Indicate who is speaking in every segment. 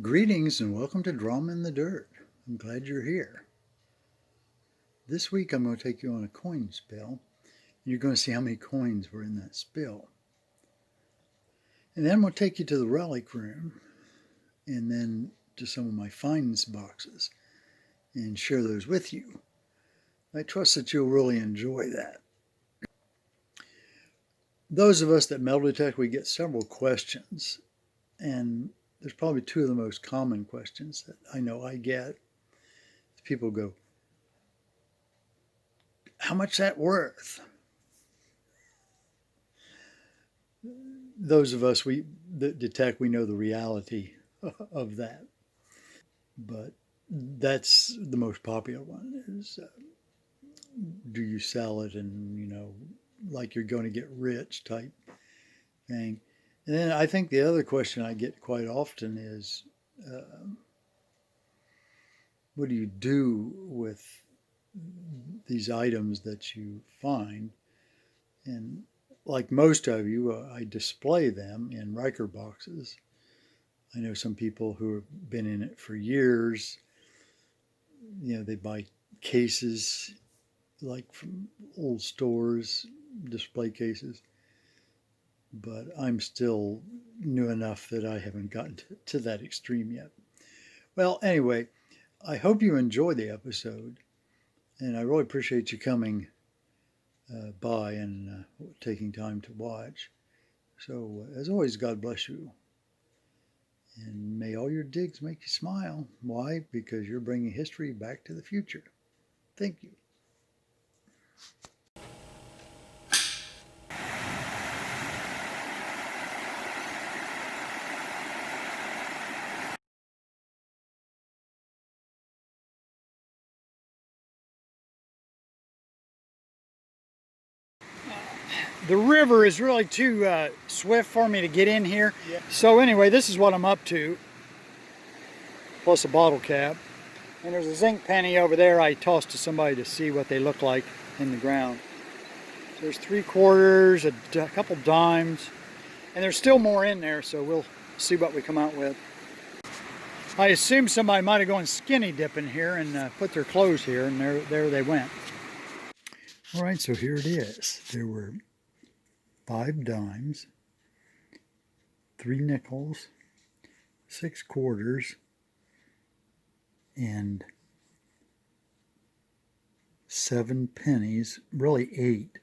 Speaker 1: Greetings and welcome to Drama in the Dirt. I'm glad you're here. This week I'm going to take you on a coin spill. You're going to see how many coins were in that spill. And then I'm going to take you to the Relic room and then to some of my finds boxes and share those with you. I trust that you'll really enjoy that. Those of us that metal detect, we get several questions, and there's probably two of the most common questions that I know I get. People go, "How much is that worth?" Those of us that detect, we know the reality of that. But that's the most popular one is, do you sell it and, like you're going to get rich type thing. And then I think the other question I get quite often is, what do you do with these items that you find? And like most of you, I display them in Riker boxes. I know some people who have been in it for years. They buy cases like from old stores, display cases. But I'm still new enough that I haven't gotten to that extreme yet. Well, anyway, I hope you enjoy the episode, and I really appreciate you coming by and taking time to watch. So, as always, God bless you. And may all your digs make you smile. Why? Because you're bringing history back to the future. Thank you. The river is really too swift for me to get in here. Yeah. So anyway, this is what I'm up to. Plus a bottle cap. And there's a zinc penny over there I tossed to somebody to see what they look like in the ground. So there's 3/4, a couple dimes, and there's still more in there, so we'll see what we come out with. I assume somebody might have gone skinny dipping here and put their clothes here, and there they went. All right, so here it is. There were 5 dimes, 3 nickels, 6 quarters, and 7 pennies, really 8.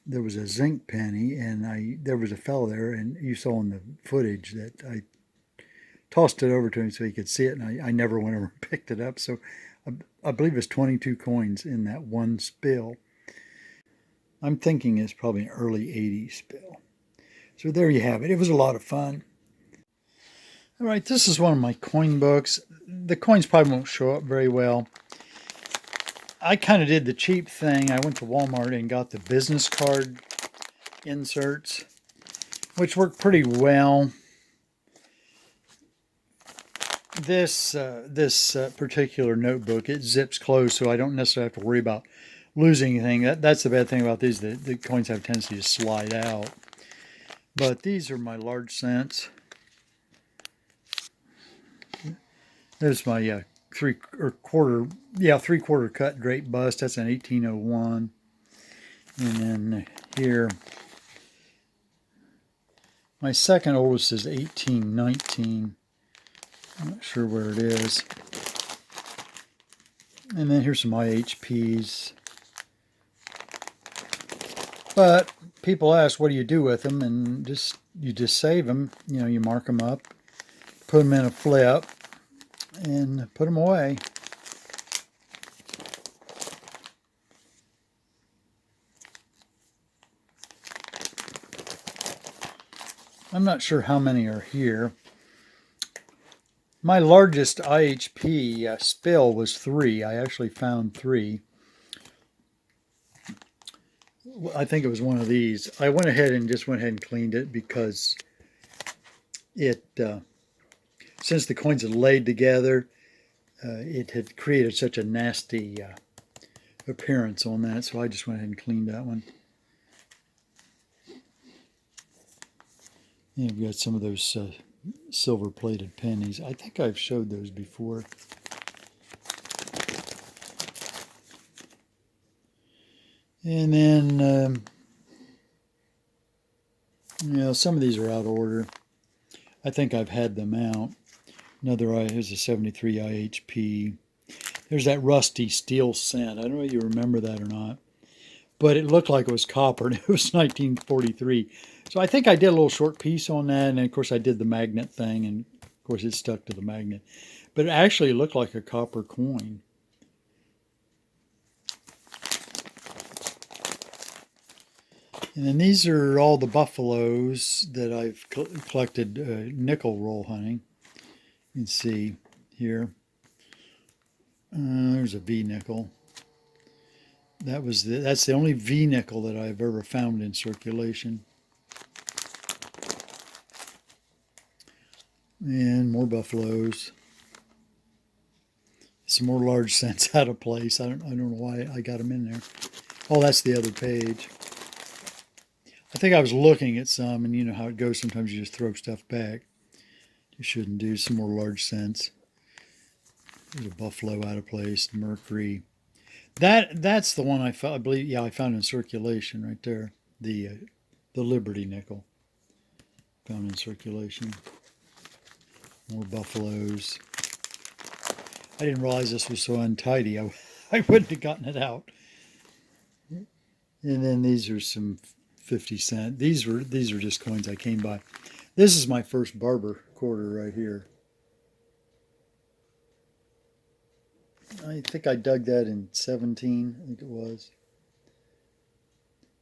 Speaker 1: There was a zinc penny, and there was a fellow there, and you saw in the footage that I tossed it over to him so he could see it, and I never went over and picked it up. So I believe it's 22 coins in that one spill. I'm thinking it's probably an early 80s spill. So there you have it. It was a lot of fun. All right, this is one of my coin books. The coins probably won't show up very well. I kind of did the cheap thing. I went to Walmart and got the business card inserts, which worked pretty well. This particular notebook, it zips closed, so I don't necessarily have to worry about losing anything. That's the bad thing about these. The coins have a tendency to slide out. But these are my large cents. There's my 3/4 cut drape bust. That's an 1801. And then here, my second oldest is 1819. I'm not sure where it is. And then here's some IHPs. But people ask, what do you do with them? And you just save them. You mark them up, put them in a flip, and put them away. I'm not sure how many are here. My largest IHP spill was 3. I actually found 3. I think it was one of these. I went ahead and cleaned it because it, since the coins had laid together, it had created such a nasty appearance on that. So I just went ahead and cleaned that one. And we've got some of those silver plated pennies. I think I've showed those before. And then, some of these are out of order. I think I've had them out. Here's a 73 IHP. There's that rusty steel cent. I don't know if you remember that or not, but it looked like it was copper, and it was 1943. So I think I did a little short piece on that, and of course I did the magnet thing, and of course it stuck to the magnet. But it actually looked like a copper coin. And then these are all the buffaloes that I've collected nickel roll hunting. You can see here. There's a V nickel. That's the only V nickel that I've ever found in circulation. And more buffaloes. Some more large cents out of place. I don't know why I got them in there. Oh, that's the other page. I think I was looking at some, and you know how it goes. Sometimes you just throw stuff back. You shouldn't do. Some more large cents. There's a buffalo out of place. Mercury. That's the one I found. I believe. Yeah, I found in circulation right there. The Liberty nickel found in circulation. More buffaloes. I didn't realize this was so untidy. I wouldn't have gotten it out. And then these are some 50 cent. These are just coins I came by. This is my first barber quarter right here. I think I dug that in 17, I think it was.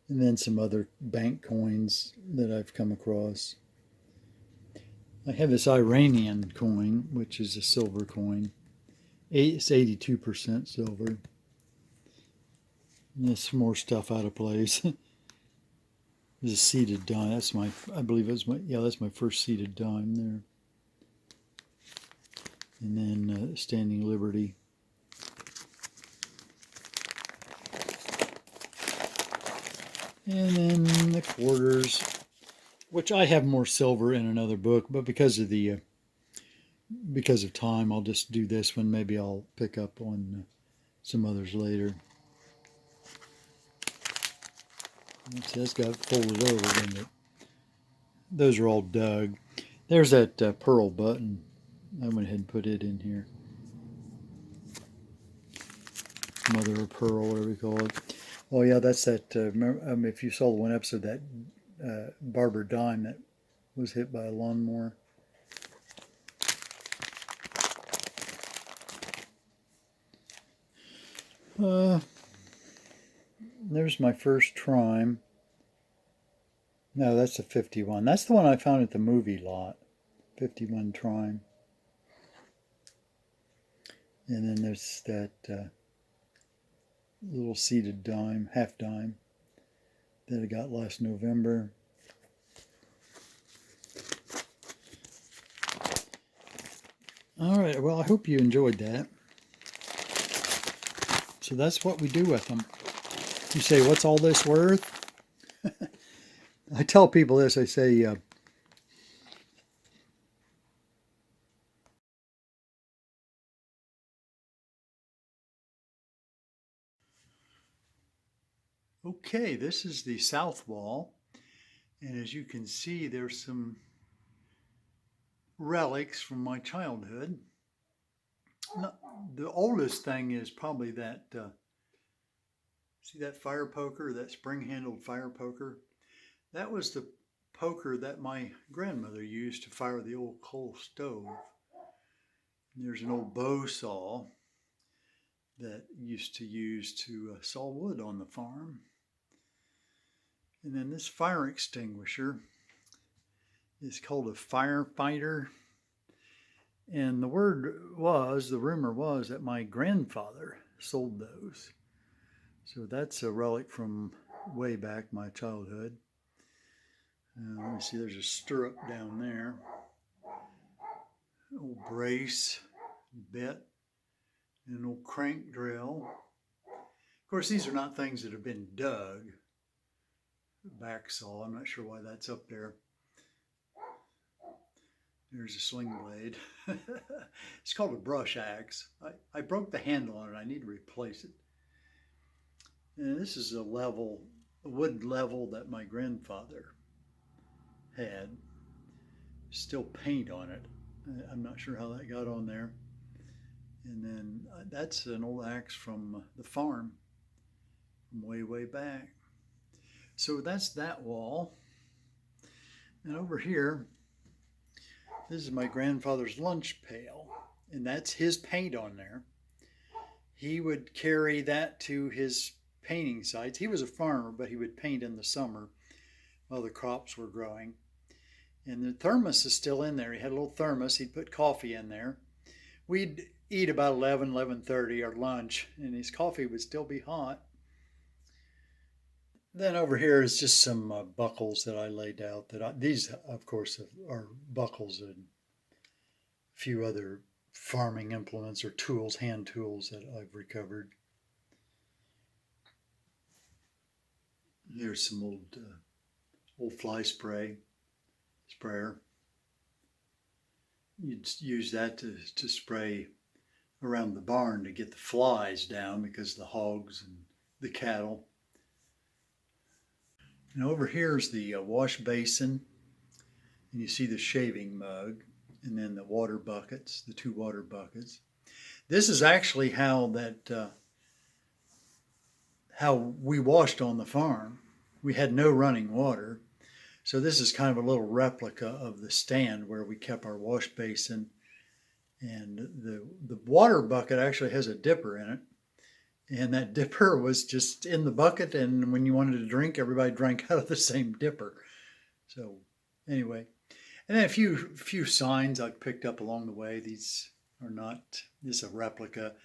Speaker 1: And then some other bank coins that I've come across. I have this Iranian coin, which is a silver coin. It's 82% silver. And there's some more stuff out of place. There's a seated dime. I believe that's my first seated dime there. And then Standing Liberty. And then the quarters, which I have more silver in another book, but because of time, I'll just do this one. Maybe I'll pick up on some others later. That's got folded over, didn't it? Those are all dug. There's that pearl button. I went ahead and put it in here. Mother of pearl, whatever you call it. Oh yeah, that's that. If you saw the one episode, that barber dime that was hit by a lawnmower. There's my first Trime. No, that's a 51. That's the one I found at the movie lot. 51 Trime. And then there's that little seated dime, half dime, that I got last November. All right, well, I hope you enjoyed that. So that's what we do with them. You say, what's all this worth? I tell people this, I say, okay, this is the south wall. And as you can see, there's some relics from my childhood. The oldest thing is probably that, see that fire poker, that spring-handled fire poker? That was the poker that my grandmother used to fire the old coal stove. And there's an old bow saw that used to use to saw wood on the farm. And then this fire extinguisher is called a firefighter. And the rumor was that my grandfather sold those. So that's a relic from way back my childhood. Let me see, there's a stirrup down there. An old brace, bit, and an old crank drill. Of course, these are not things that have been dug. Back saw, I'm not sure why that's up there. There's a sling blade. It's called a brush axe. I broke the handle on it. I need to replace it. And this is a wood level that my grandfather had. Still paint on it. I'm not sure how that got on there. And then that's an old axe from the farm from way, way back. So that's that wall. And over here, this is my grandfather's lunch pail. And that's his paint on there. He would carry that to his painting sites. He was a farmer, but he would paint in the summer while the crops were growing. And the thermos is still in there. He had a little thermos. He'd put coffee in there. We'd eat about 11:30 our lunch, and his coffee would still be hot. Then over here is just some buckles that I laid out. These, of course, are buckles and a few other farming implements or tools, hand tools that I've recovered. There's some old fly sprayer. You'd use that to spray around the barn to get the flies down because of the hogs and the cattle. And over here is the wash basin, and you see the shaving mug, and then the water buckets, the 2 water buckets. This is actually how we washed on the farm. We had no running water. So this is kind of a little replica of the stand where we kept our wash basin. And the water bucket actually has a dipper in it. And that dipper was just in the bucket, and when you wanted to drink, everybody drank out of the same dipper. So anyway, and then a few signs I picked up along the way. These are not, this is a replica.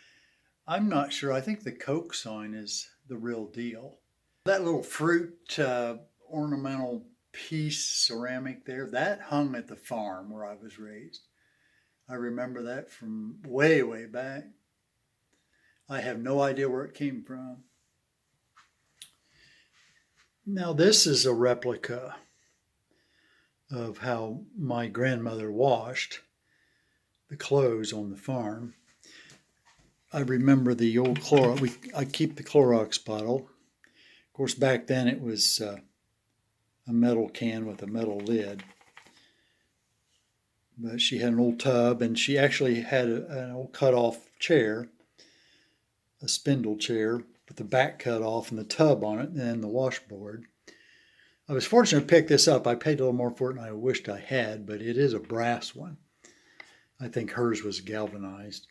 Speaker 1: I'm not sure. I think the Coke sign is the real deal. That little fruit ornamental piece, ceramic there, that hung at the farm where I was raised. I remember that from way, way back. I have no idea where it came from. Now this is a replica of how my grandmother washed the clothes on the farm. I remember the old Clorox. I keep the Clorox bottle. Of course, back then it was a metal can with a metal lid. But she had an old tub, and she actually had an old cut-off chair, a spindle chair with the back cut off and the tub on it, and then the washboard. I was fortunate to pick this up. I paid a little more for it than I wished I had, but it is a brass one. I think hers was galvanized.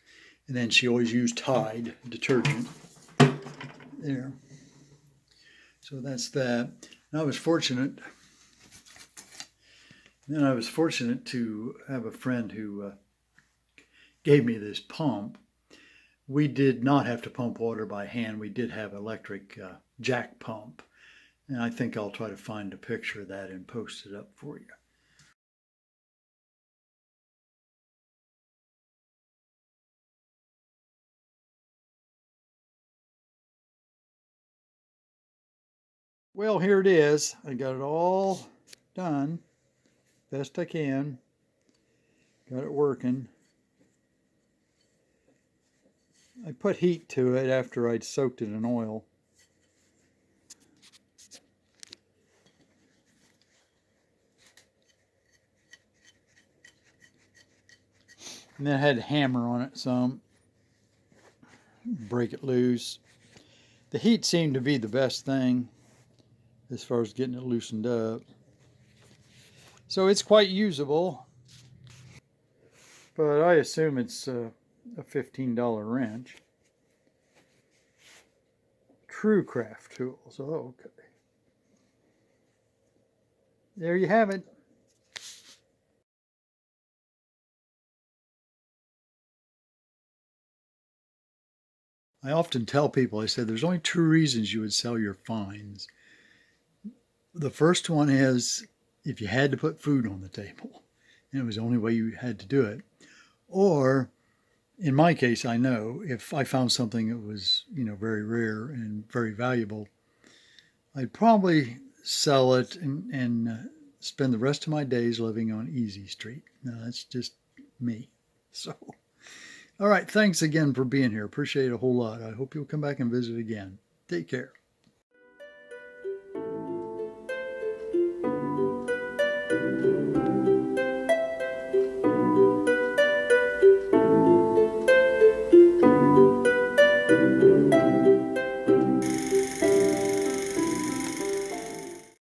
Speaker 1: And then she always used Tide detergent. There. So that's that. And I was fortunate. Then I was fortunate to have a friend who gave me this pump. We did not have to pump water by hand. We did have electric jack pump. And I think I'll try to find a picture of that and post it up for you. Well, here it is. I got it all done best I can. Got it working. I put heat to it after I'd soaked it in oil. And then I had a hammer on it some, break it loose. The heat seemed to be the best thing as far as getting it loosened up. So it's quite usable, but I assume it's a $15 wrench. True Craft Tools. Oh, okay. There you have it. I often tell people, I said, there's only 2 reasons you would sell your finds. The first one is if you had to put food on the table, and it was the only way you had to do it. Or, in my case, I know if I found something that was, very rare and very valuable, I'd probably sell it and spend the rest of my days living on Easy Street. Now, that's just me. So, all right, thanks again for being here. Appreciate it a whole lot. I hope you'll come back and visit again. Take care.